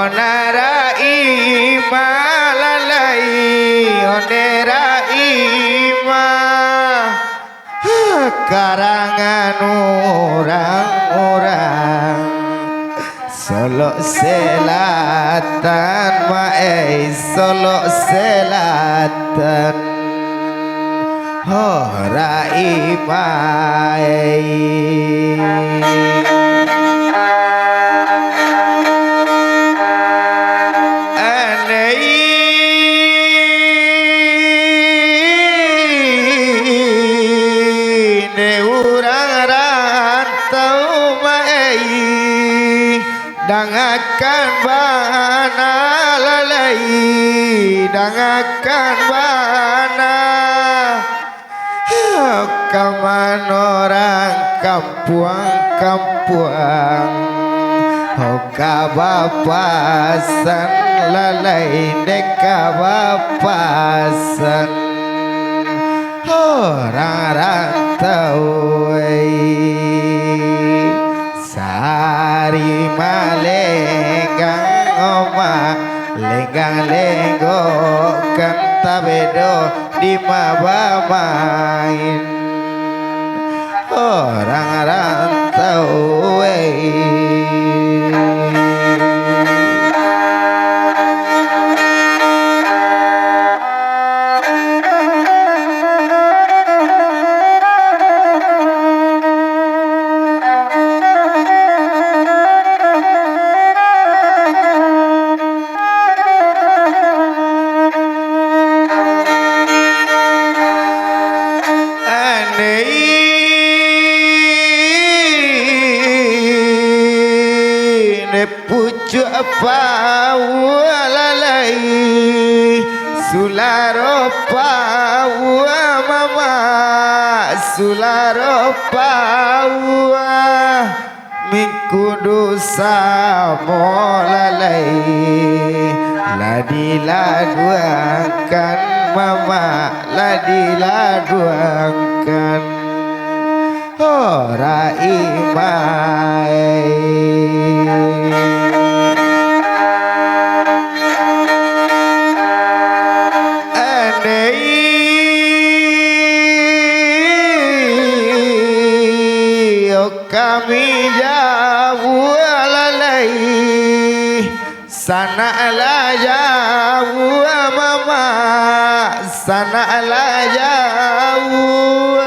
onara ima lalai onera ima karangan orang-orang Solo selatan mae Solo selatan ora ipae dangakan bana lalai dangakan bana kaman orang kampuang hoka bapasan lalai deka bapasan orang rantau sari malenggang oma lenggang lenggo kan tabedo di maba main orang rantau pucuk pau lalai sularo pau mama sularo pau mikudu samo lalai ladi laduakan mama ladi laduakan ora imai kami jauh lalai sana la jauh mama sana la jauh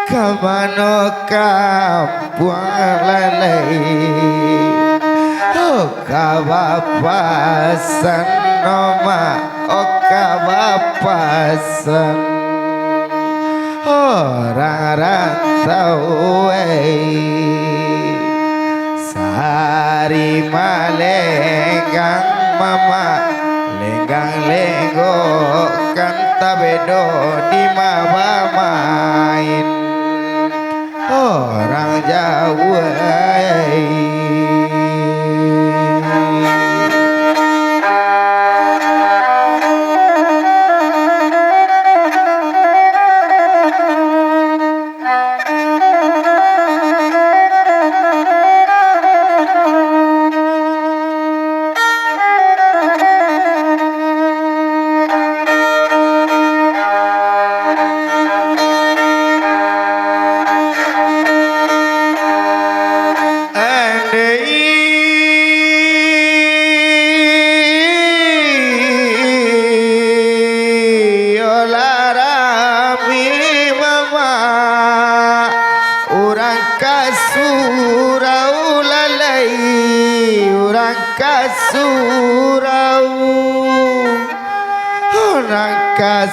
kamano kampung lalai oh kabapasan noma oh kabapasan orang rantau sari malenggang mama lenggang lenggo kan tabedo di maba main orang jauh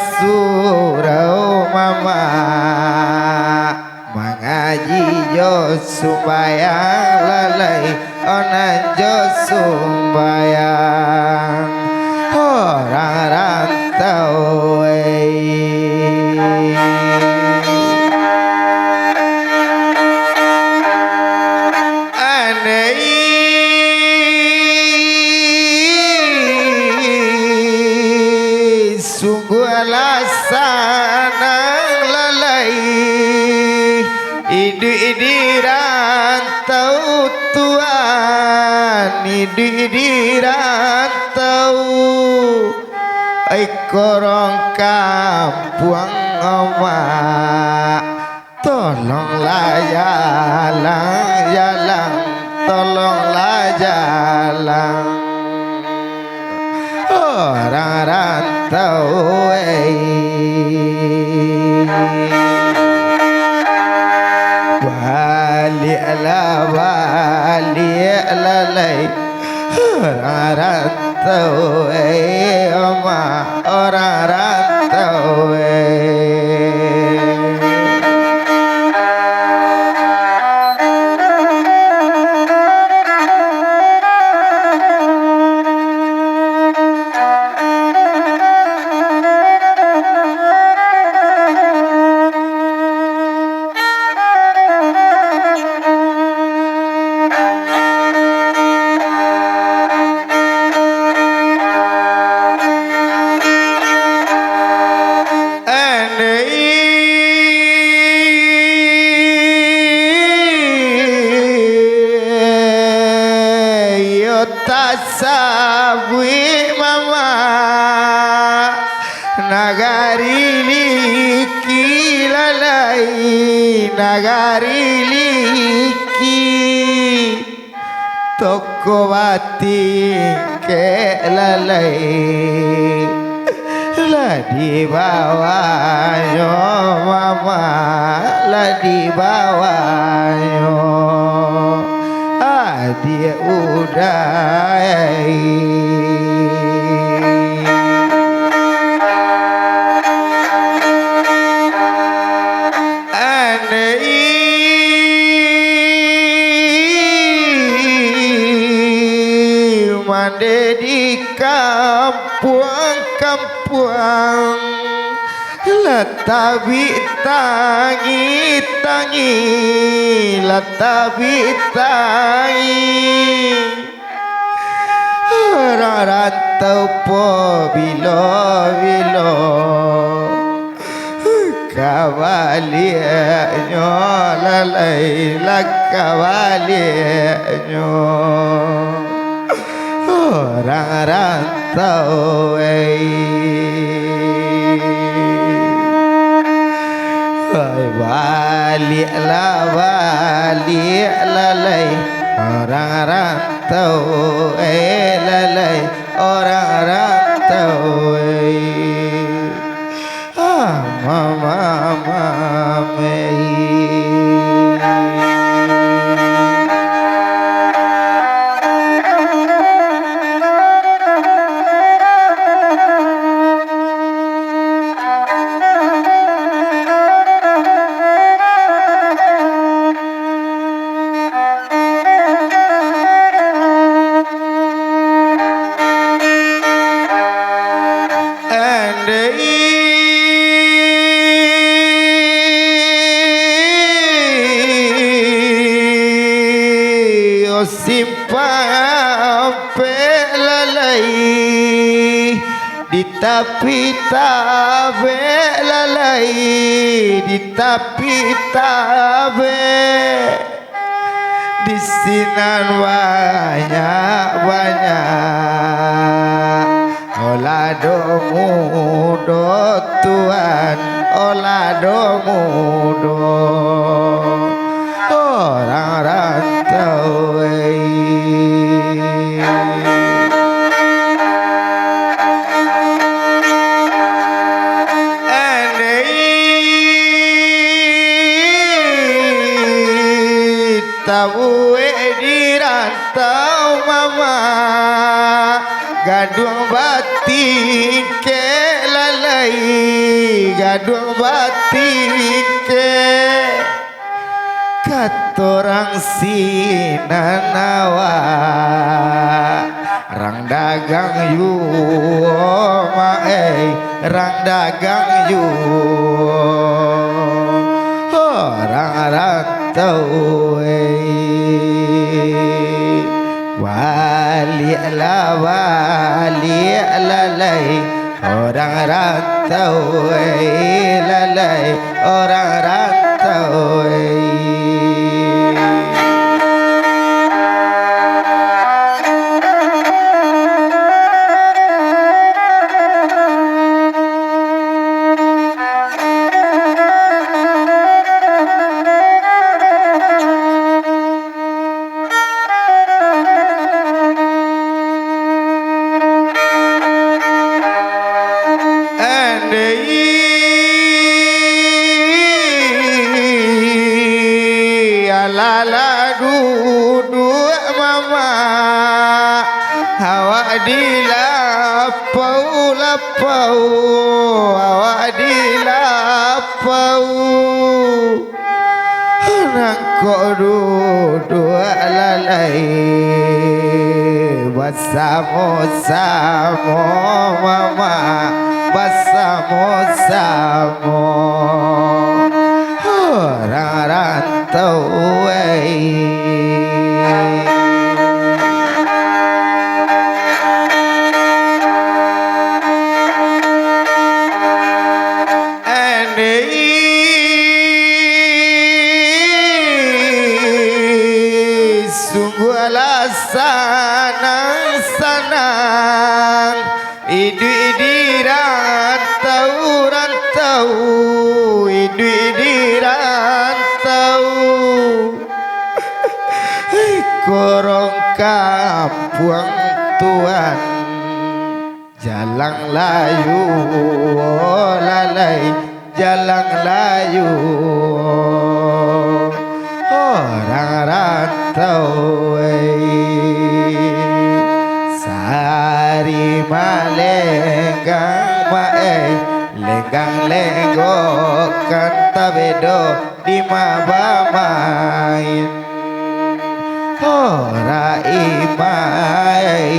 kasurau mama mengaji jo sumbayang lalai onan jo sumbayang orang rantau sanang lalai idi rantau tuan di rantau ai korong kampung emak tolonglah jalan tolonglah jalan orang rantau baliklah lay orang rantau orang rantau tasabwi mama nagari liki lalai nagari liki toko batik ke lalai lah di bawahnya mama lah di bawahnya dia udah mande di kampung latabi tangi latabi tangi orang rantau po bilo kavaliernya lalai lah kavaliernya orang rantau baliklah lay orang rantau lalai orang rantau mama simpang pelalai di tepi tabe lalai di tepi tabe di sinan banyak olado mudo Tuhan olado mudo orang rantau tahu di rantau mama gadung batik ke lalai gadung batik ke katorang sinanawa rang dagang yu rang dagang yu orang rantau baliklah lay orang rantau lalai orang rantau Alala duduk mama awak dilapau lapau awak dilapau nangkok duduk lalai bersama-sama mama bersama-sama orang rantau sungguhlah senang-senang idi rantau idi rantau korong kampung tuan jalan layu lalai jalan layu orang rantau sari malenggang lenggang lenggok kan tabedo di mabamain ora imai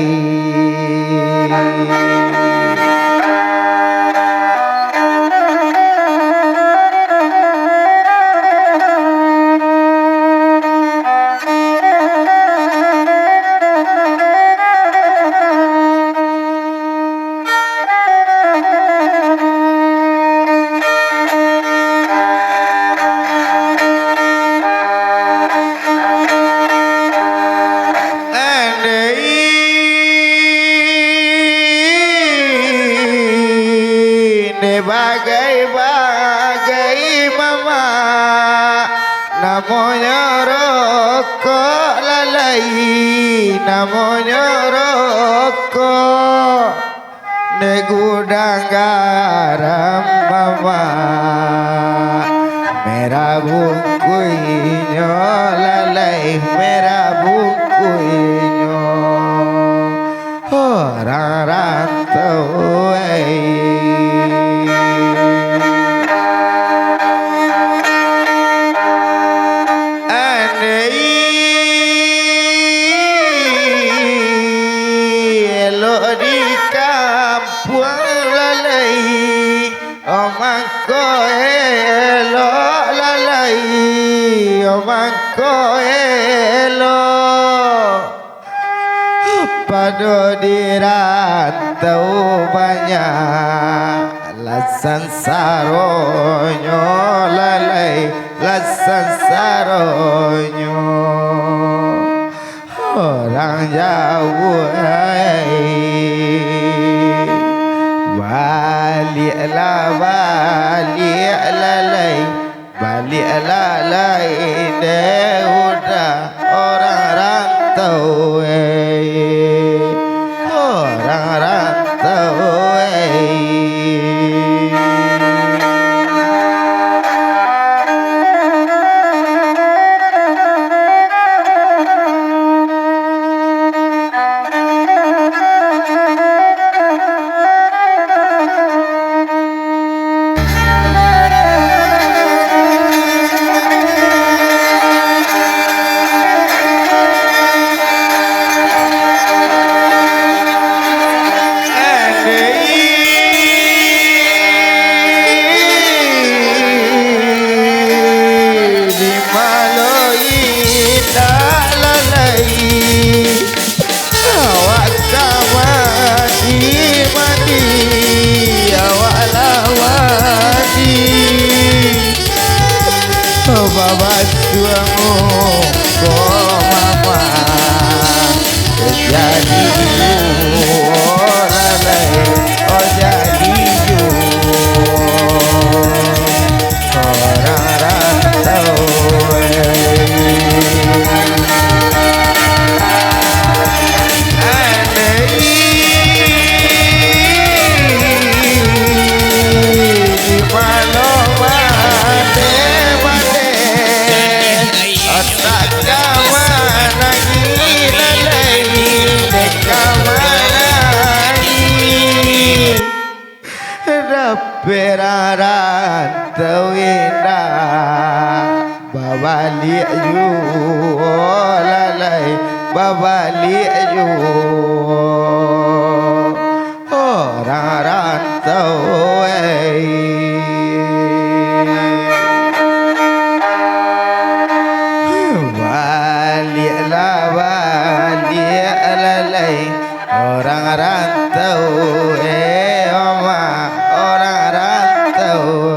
bagai mama namanya rokok lalai namanya rokok ne gudang garam mama merah bungkuinyo lalai merah bungkuinyo orang rantau di kampung lalai omangko elo lalai omangko elo pado di rantau banyak lasan saronyo lalai lasan saronyo orang jauh balik lalai deh udah orang rantau orang rantau Baba suamu ko mama jadi lalai oh jadi orang rantau rantau indah babali yu lalai babali yu orang rantau balik lah balik lalai orang rantau oma orang rantau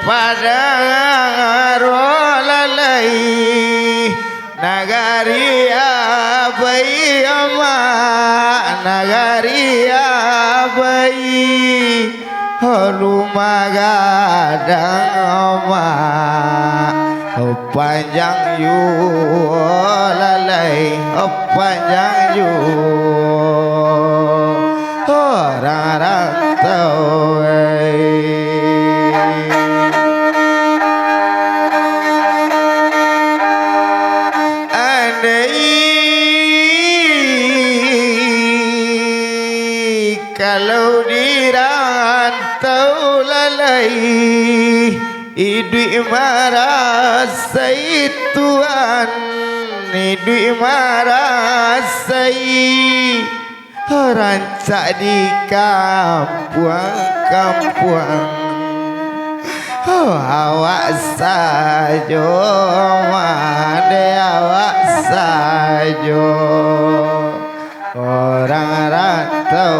pada rolalai nagari abai ama nagari abai lumagadang ama panjang yu lalai panjang yu orang rantau kalau dirantau lalai idui marasai Tuhan idui marasai rancak di kampuang awak sajo made awak sajo orang rantau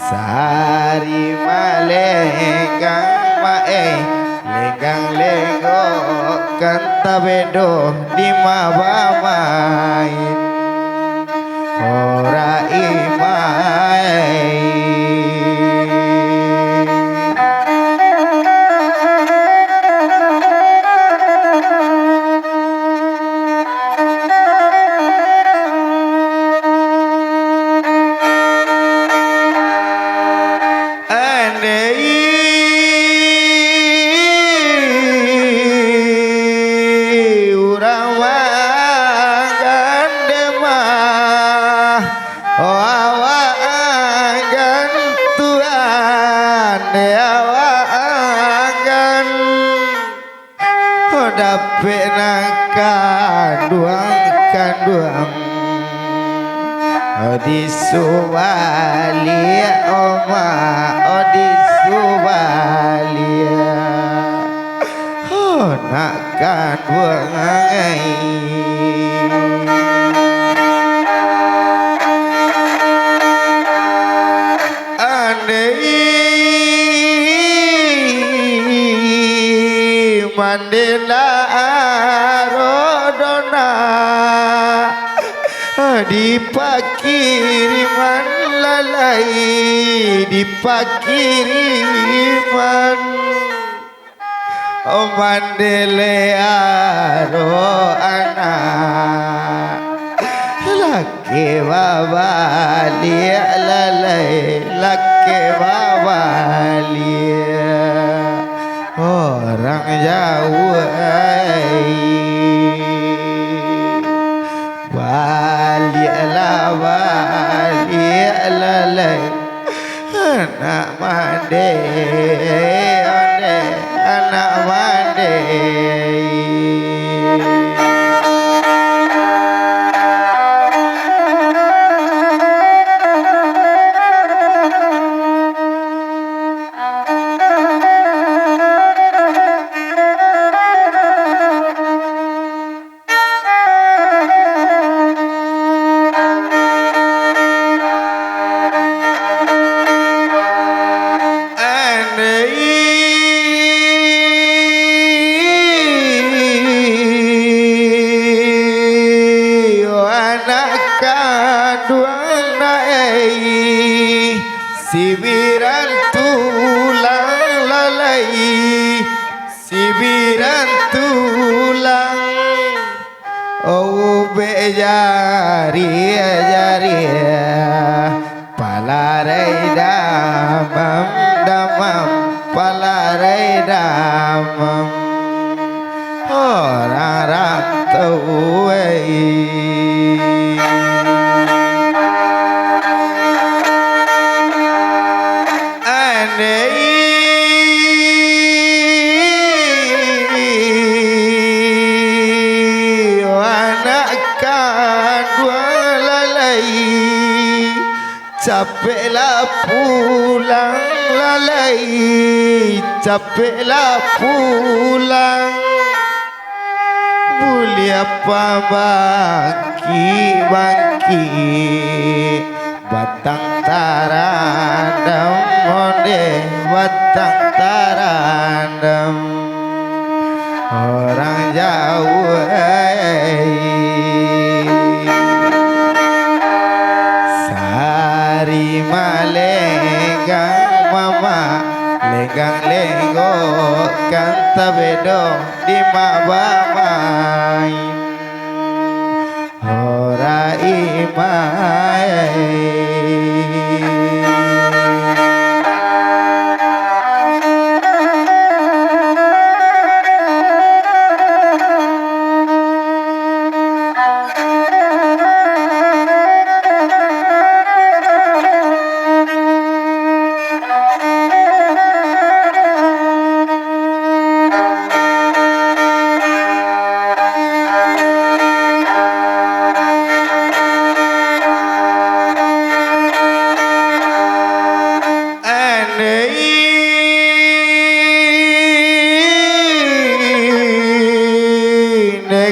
sari malenggang lenggang lenggo kanta bedo di mabamain ora imai dapet kanduang di Subalia oma di Subalia nak kanduang Mandela Rodona dipakiriman lalai dipakiriman Mandela anak laki babali lalai laki babali orang jauh balik lalai anak mande anak mande Sibiran tu jari jari palarai damam damam palarai damam orang rantau capeklah pulang lalai, capeklah pulang. Boleh apa bangki bangki, batang tarandam monde, batang tarandam. Orang jauh lenggang mama lenggang lenggo kan tabedo di mabamai ora imai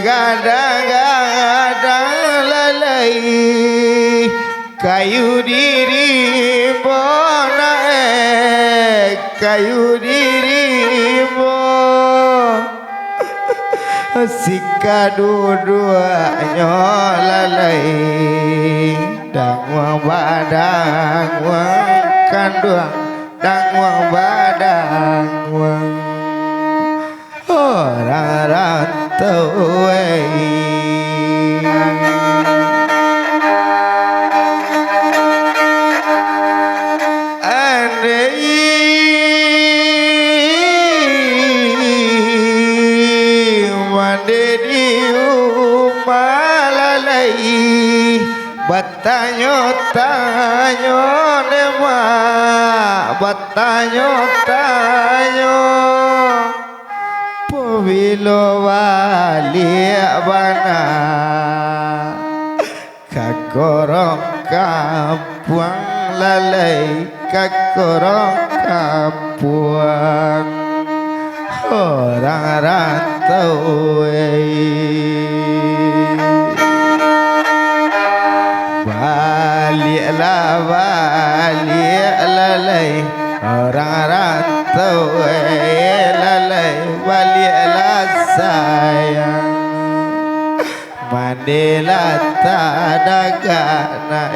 gadang-gadang lalai kayu diri bona kayu diri bo sika dua-duanya lalai dangwang badang wang kanduang dangwang badang wang orang rantau Batanyo nema batanyo tanyo pabilo wali bana kakorong kapuang lalai kakorong kapuang orang rantau balik lalai orang rantau lalai baliklah sayang mandela tak ada nak